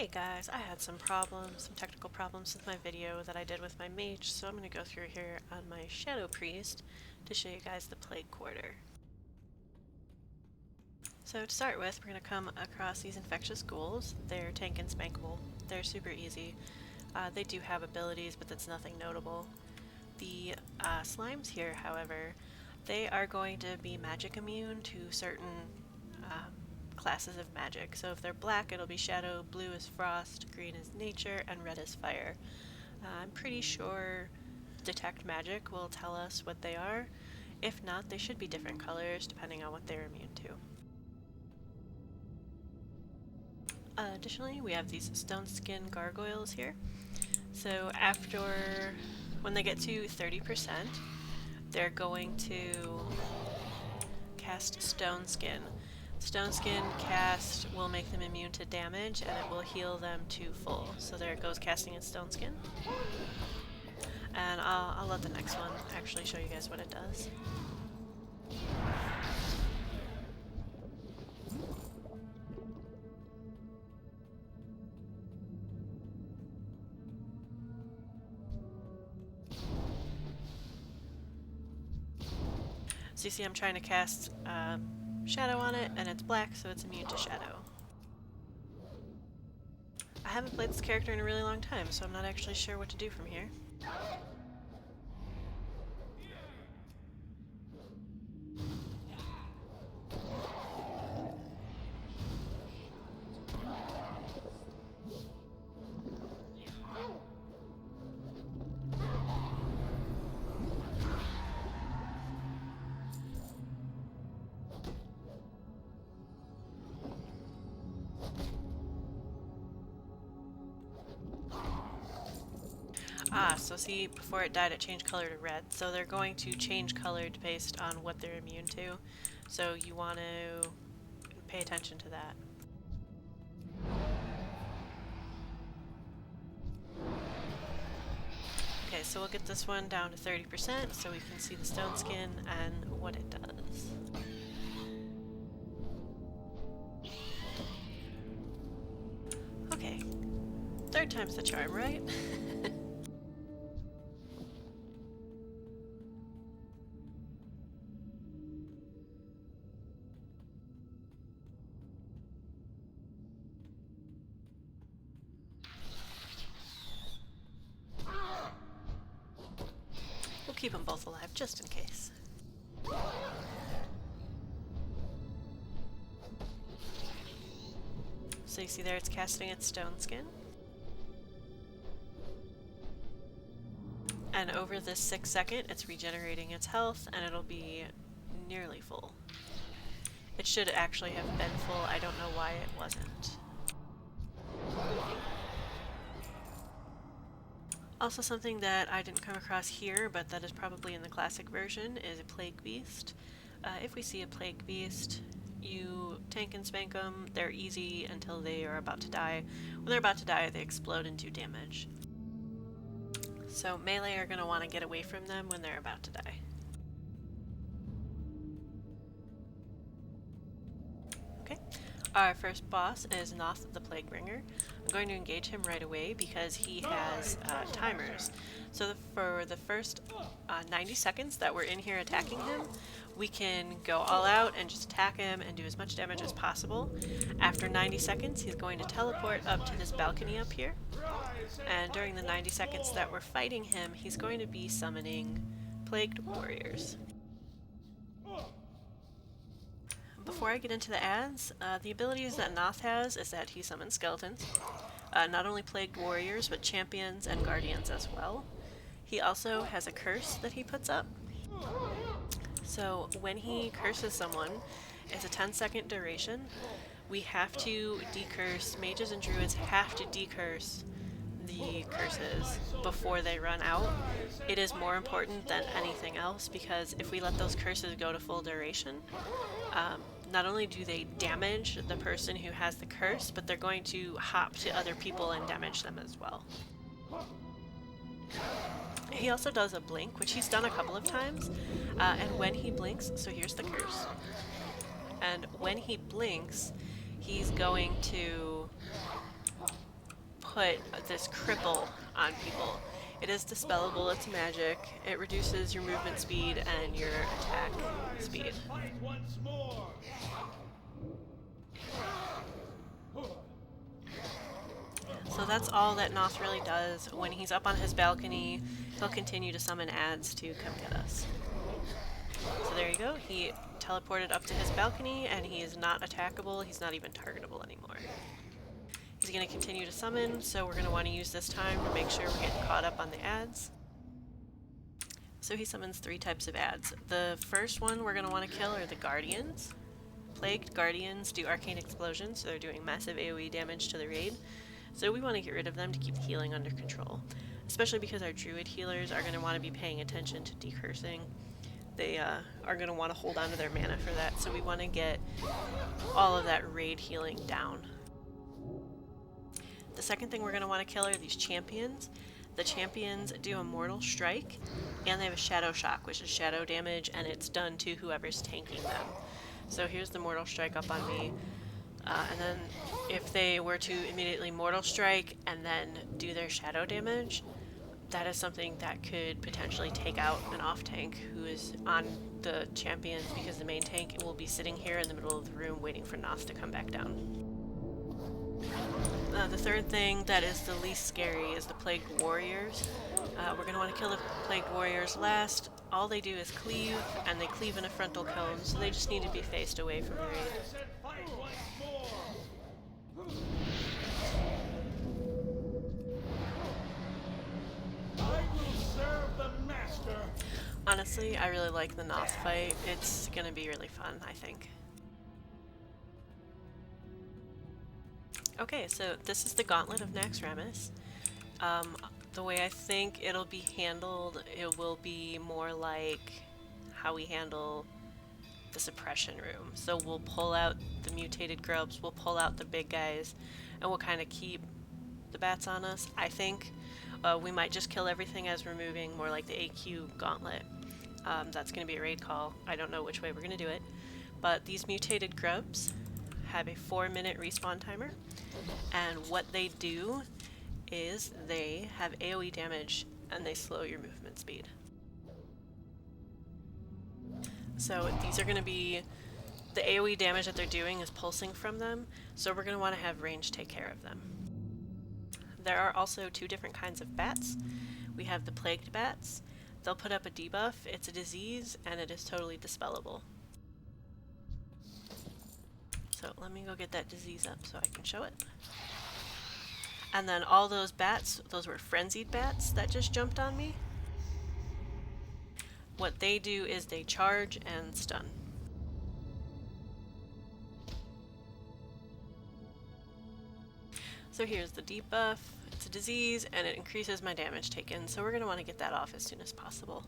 Hey guys, I had some technical problems with my video that I did with my mage, so I'm going to go through here on my Shadow Priest to show you guys the Plague Quarter. So to start with, we're going to come across these infectious ghouls. They're tank and spankable. They're super easy. They do have abilities, but that's nothing notable. The slimes here, however, they are going to be magic immune to certain classes of magic. So if they're black, it'll be shadow, blue is frost, green is nature, and red is fire. I'm pretty sure detect magic will tell us what they are. If not, they should be different colors depending on what they're immune to. Additionally, we have these stone skin gargoyles here. So when they get to 30%, they're going to cast Stone Skin. Stone Skin cast will make them immune to damage and it will heal them to full. So there it goes, casting its Stone Skin. And I'll let the next one actually show you guys what it does. So you see I'm trying to cast Shadow on it, and it's black, so it's immune to Shadow. I haven't played this character in a really long time, so I'm not actually sure what to do from here. So see, before it died it changed color to red, so they're going to change color based on what they're immune to, so you want to pay attention to that. Okay, so we'll get this one down to 30% so we can see the stone skin and what it does. Okay, third time's the charm, right? We'll keep them both alive just in case. So you see there it's casting its stone skin. And over this 6 second, it's regenerating its health, and it'll be nearly full. It should actually have been full, I don't know why it wasn't. Also something that I didn't come across here, but that is probably in the classic version, is a Plague Beast. If we see a Plague Beast, you tank and spank them. They're easy until they are about to die. When they're about to die, they explode and do damage. So melee are going to want to get away from them when they're about to die. Okay, our first boss is Noth the Plaguebringer. I'm going to engage him right away because he has timers. So for the first 90 seconds that we're in here attacking him, we can go all out and just attack him and do as much damage as possible. After 90 seconds, he's going to teleport up to this balcony up here. And during the 90 seconds that we're fighting him, he's going to be summoning Plagued Warriors. Before I get into the ads, the abilities that Noth has is that he summons skeletons. Not only Plagued Warriors, but champions and guardians as well. He also has a curse that he puts up. So when he curses someone, it's a 10-second duration. We have to decurse, mages and druids have to decurse the curses before they run out. It is more important than anything else because if we let those curses go to full duration, not only do they damage the person who has the curse, but they're going to hop to other people and damage them as well. He also does a blink, which he's done a couple of times, and when he blinks, so here's the curse, and when he blinks, he's going to put this cripple on people. It is dispellable, it's magic. It reduces your movement speed and your attack speed. So that's all that Noth really does. When he's up on his balcony, he'll continue to summon ads to come get us. So there you go, he teleported up to his balcony and he is not attackable, he's not even targetable anymore. He's going to continue to summon, so we're going to want to use this time to make sure we're getting caught up on the ads. So he summons 3 types of ads. The first one we're going to want to kill are the Guardians. Plagued Guardians do arcane explosions, so they're doing massive AoE damage to the raid. So we want to get rid of them to keep the healing under control. Especially because our druid healers are going to want to be paying attention to decursing. They are going to want to hold on to their mana for that, so we want to get all of that raid healing down. The second thing we're going to want to kill are these champions. The champions do a mortal strike, and they have a shadow shock, which is shadow damage, and it's done to whoever's tanking them. So here's the mortal strike up on me, and then if they were to immediately mortal strike and then do their shadow damage, that is something that could potentially take out an off tank who is on the champions, because the main tank will be sitting here in the middle of the room waiting for Noth to come back down. The third thing that is the least scary is the Plagued Warriors. We're going to want to kill the Plagued Warriors last. All they do is cleave, and they cleave in a frontal cone, so they just need to be faced away from the raid. Honestly, I really like the Noth fight. It's going to be really fun, I think. Okay, so this is the Gauntlet of Naxxramas. The way I think it'll be handled, it will be more like how we handle the suppression room. So we'll pull out the mutated grubs, we'll pull out the big guys, and we'll kind of keep the bats on us. I think we might just kill everything as we're moving, more like the AQ Gauntlet. That's going to be a raid call. I don't know which way we're going to do it. But these mutated grubs have a 4-minute respawn timer. And what they do is they have AoE damage and they slow your movement speed. So these are going to be, the AoE damage that they're doing is pulsing from them, so we're going to want to have range take care of them. There are also 2 different kinds of bats. We have the plagued bats. They'll put up a debuff, it's a disease, and it is totally dispellable. So let me go get that disease up so I can show it. And then all those bats, those were frenzied bats that just jumped on me. What they do is they charge and stun. So here's the debuff, it's a disease, and it increases my damage taken, so we're going to want to get that off as soon as possible.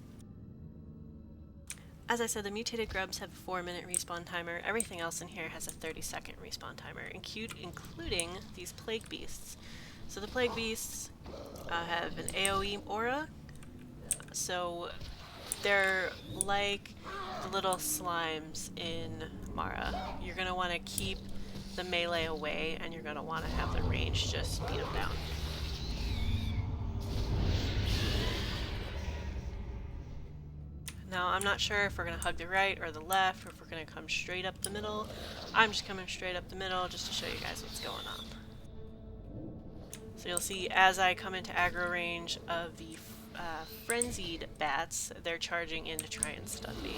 As I said, the mutated grubs have a 4-minute respawn timer. Everything else in here has a 30-second respawn timer, including these plague beasts. So the plague beasts have an AoE aura, so they're like the little slimes in Mara. You're going to want to keep the melee away, and you're going to want to have the range just beat them down. Now, I'm not sure if we're going to hug the right or the left, or if we're going to come straight up the middle. I'm just coming straight up the middle just to show you guys what's going on. So you'll see as I come into aggro range of the frenzied bats, they're charging in to try and stun me.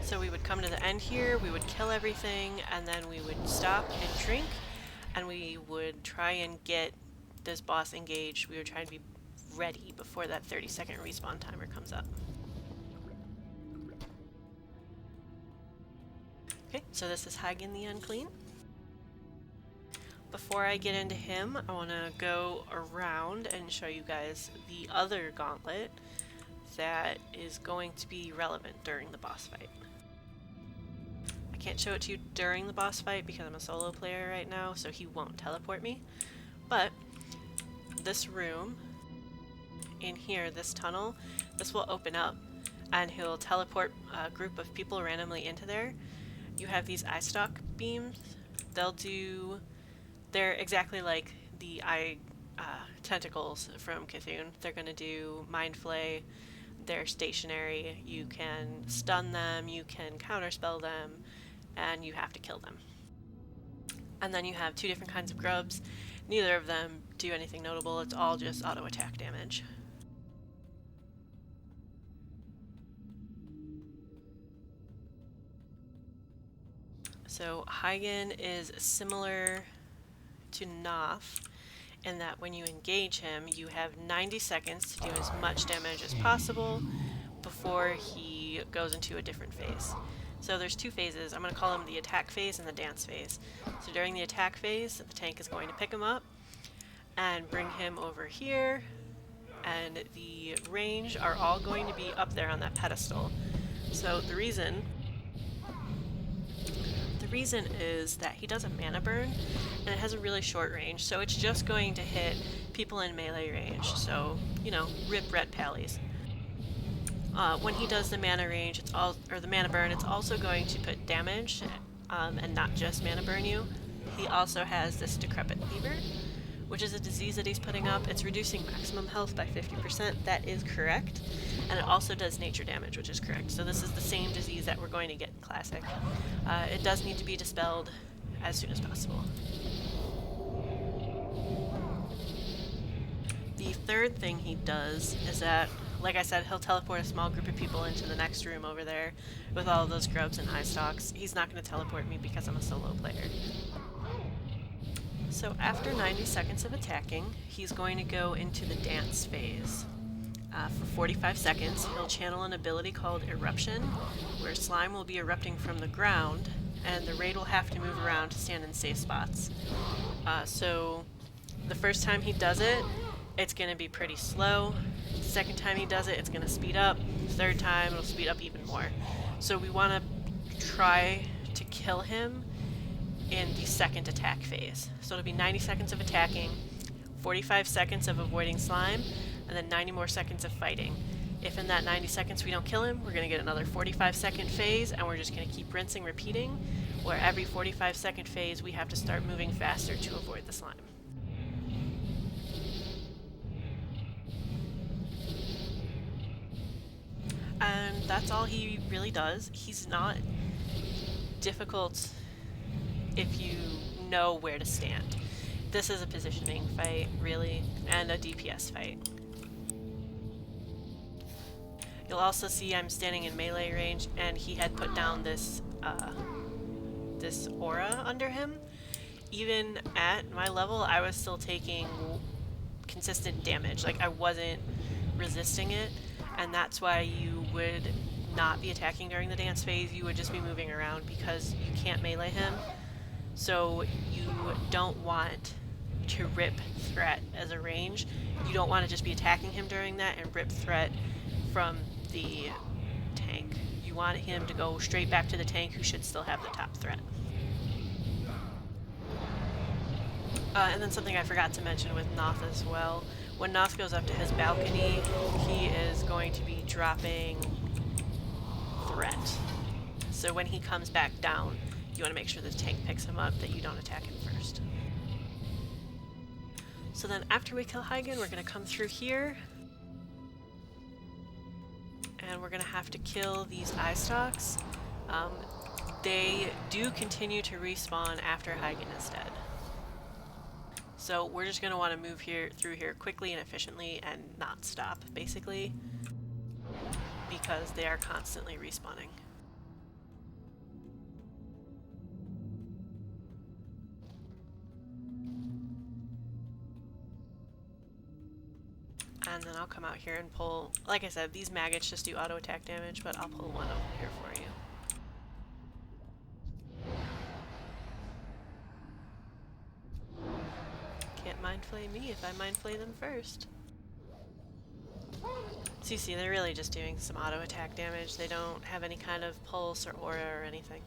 So we would come to the end here, we would kill everything, and then we would stop and drink, and we would try and get this boss engaged. We would try to be ready before that 30-second respawn timer comes up. Okay, so this is Hagen the Unclean. Before I get into him, I want to go around and show you guys the other gauntlet that is going to be relevant during the boss fight. I can't show it to you during the boss fight because I'm a solo player right now, so he won't teleport me. But this room in here, this tunnel, this will open up and he'll teleport a group of people randomly into there. You have these eye stalk beams. They're exactly like the eye tentacles from Cthulhu. They're going to do mind flay. They're stationary. You can stun them, you can counterspell them, and you have to kill them. And then you have two different kinds of grubs. Neither of them do anything notable. It's all just auto attack damage. So Hygen is similar to Noth in that when you engage him, you have 90 seconds to do as much damage as possible before he goes into a different phase. So there's two phases. I'm going to call them the attack phase and the dance phase. So during the attack phase, the tank is going to pick him up and bring him over here, and the range are all going to be up there on that pedestal. So the reason is that he does a mana burn, and it has a really short range, so it's just going to hit people in melee range, so, you know, rip red pallies. When he does the mana range, the mana burn, it's also going to put damage, and not just mana burn you. He also has this decrepit fever, which is a disease that he's putting up. It's reducing maximum health by 50%, that is correct, and it also does nature damage, which is correct. So this is the same disease that we're going to get in Classic. It does need to be dispelled as soon as possible. The third thing he does is that, like I said, he'll teleport a small group of people into the next room over there with all of those grubs and eye stalks. He's not going to teleport me because I'm a solo player. So after 90 seconds of attacking, he's going to go into the dance phase. For 45 seconds, he'll channel an ability called Eruption, where slime will be erupting from the ground, and the raid will have to move around to stand in safe spots. So the first time he does it, it's going to be pretty slow. The second time he does it, it's going to speed up. Third time, it'll speed up even more. So we want to try to kill him in the second attack phase. So it'll be 90 seconds of attacking, 45 seconds of avoiding slime, and then 90 more seconds of fighting. If in that 90 seconds we don't kill him, we're going to get another 45-second phase, and we're just going to keep rinsing, repeating, where every 45-second phase we have to start moving faster to avoid the slime. And that's all he really does. He's not difficult if you know where to stand. This is a positioning fight, really, and a DPS fight. You'll also see I'm standing in melee range, and he had put down this this aura under him. Even at my level, I was still taking consistent damage. Like, I wasn't resisting it, and that's why you would not be attacking during the dance phase. You would just be moving around because you can't melee him. So you don't want to rip threat as a range. You don't want to just be attacking him during that and rip threat from the tank. You want him to go straight back to the tank, who should still have the top threat. And then something I forgot to mention with Noth as well. When Noth goes up to his balcony, he is going to be dropping threat. So when he comes back down, you want to make sure the tank picks him up, that you don't attack him first. So then after we kill Hygen, we're going to come through here, and we're going to have to kill these eye stalks. They do continue to respawn after Hygen is dead. So we're just going to want to move through here quickly and efficiently and not stop, basically, because they are constantly respawning. And then I'll come out here and pull, like I said, these maggots just do auto attack damage, but I'll pull one over here for you. Can't mind flay me if I mind flay them first. So you see, they're really just doing some auto attack damage. They don't have any kind of pulse or aura or anything.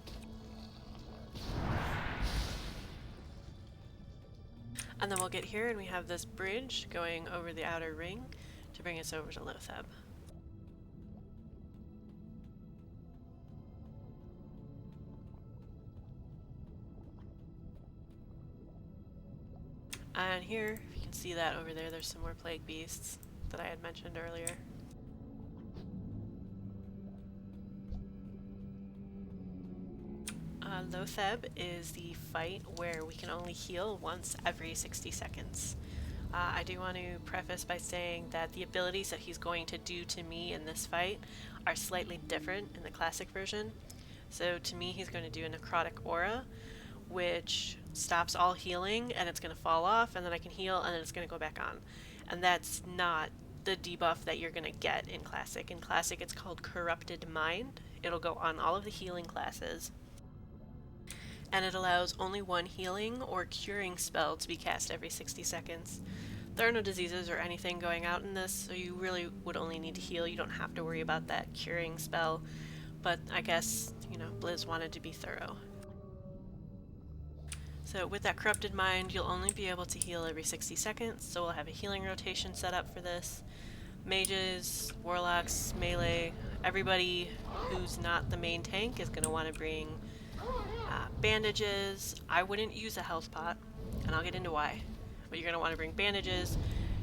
And then we'll get here and we have this bridge going over the outer ring to bring us over to Lotheb. And here, you can see that over there, there's some more plague beasts that I had mentioned earlier. Lotheb is the fight where we can only heal once every 60 seconds. I do want to preface by saying that the abilities that he's going to do to me in this fight are slightly different in the classic version. So to me, he's going to do a necrotic aura, which stops all healing and it's going to fall off, and then I can heal and then it's going to go back on. And that's not the debuff that you're going to get in classic. In classic, it's called Corrupted Mind. It'll go on all of the healing classes, and it allows only one healing or curing spell to be cast every 60 seconds. There are no diseases or anything going out in this, so you really would only need to heal. You don't have to worry about that curing spell, but I guess, you know, Blizz wanted to be thorough. So with that Corrupted Mind, you'll only be able to heal every 60 seconds, so we'll have a healing rotation set up for this. Mages, warlocks, melee, everybody who's not the main tank is going to want to bring bandages. I wouldn't use a health pot, and I'll get into why. But you're going to want to bring bandages,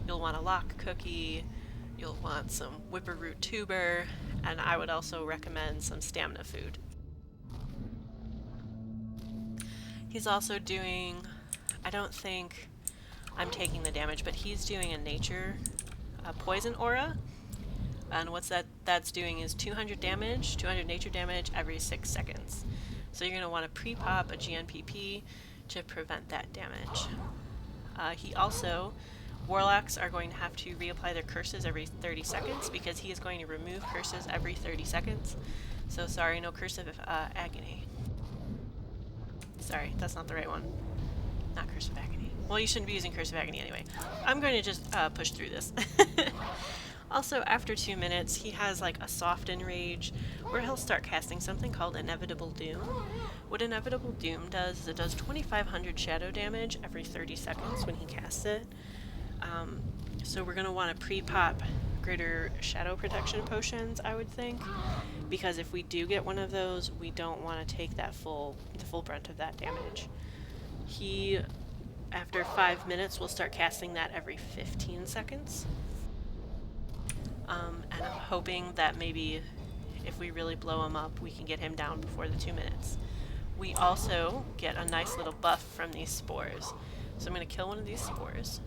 you'll want a lock cookie, you'll want some whipperroot tuber, and I would also recommend some stamina food. He's also doing, I don't think I'm taking the damage, but he's doing a nature poison aura, and what's that's doing is 200 damage, 200 nature damage every 6 seconds. So you're going to want to pre-pop a GNPP to prevent that damage. He also, warlocks are going to have to reapply their curses every 30 seconds because he is going to remove curses every 30 seconds. So sorry, no curse of agony. Sorry, that's not the right one. Not Curse of Agony. Well, you shouldn't be using Curse of Agony anyway. I'm going to just push through this. Also, after 2 minutes, he has like a Soften Rage, where he'll start casting something called Inevitable Doom. What Inevitable Doom does is it does 2,500 shadow damage every 30 seconds when he casts it. So we're going to want to pre-pop greater shadow protection potions, I would think, because if we do get one of those, we don't want to take that the full brunt of that damage. He, after 5 minutes, will start casting that every 15 seconds. And I'm hoping that maybe if we really blow him up, we can get him down before the 2 minutes. We also get a nice little buff from these spores. So I'm going to kill one of these spores.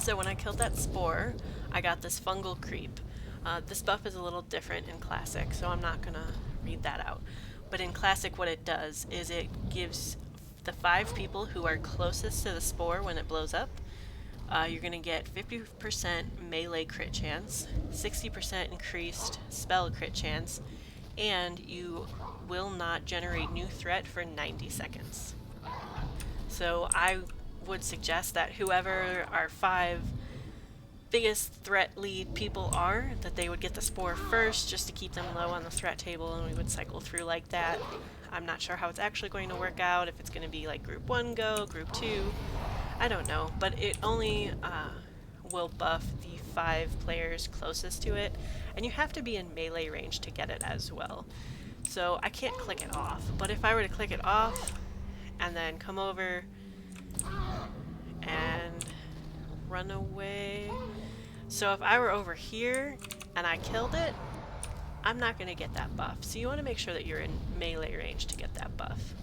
So when I killed that spore, I got this fungal creep. This buff is a little different in Classic, so I'm not going to read that out. But in Classic, what it does is it gives the 5 people who are closest to the spore when it blows up, you're going to get 50% melee crit chance, 60% increased spell crit chance, and you will not generate new threat for 90 seconds. So I would suggest that whoever our 5 biggest threat lead people are, that they would get the spore first just to keep them low on the threat table, and we would cycle through like that. I'm not sure how it's actually going to work out, if it's going to be like group 1 go, group 2, I don't know, but it only will buff the 5 players closest to it, and you have to be in melee range to get it as well. So I can't click it off, but if I were to click it off and then come over and run away, so if I were over here and I killed it, I'm not going to get that buff. So you want to make sure that you're in melee range to get that buff.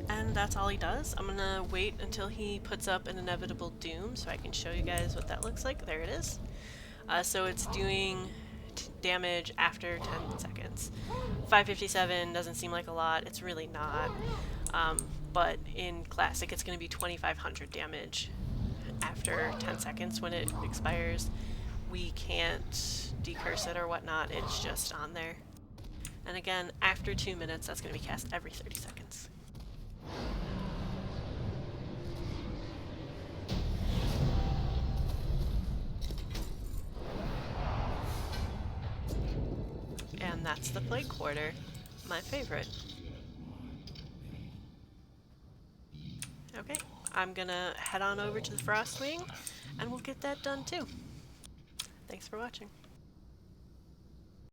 And that's all he does. I'm gonna wait until he puts up an Inevitable Doom so I can show you guys what that looks like. There it is. So it's doing damage after 10 seconds. 557 doesn't seem like a lot. It's really not. But in Classic it's going to be 2,500 damage after 10 seconds when it expires. We can't decurse it or whatnot. It's just on there. And again, after 2 minutes, that's going to be cast every 30 seconds. And that's the Plague Quarter, my favorite. Okay, I'm gonna head on over to the Frostwing, and we'll get that done too. Thanks for watching.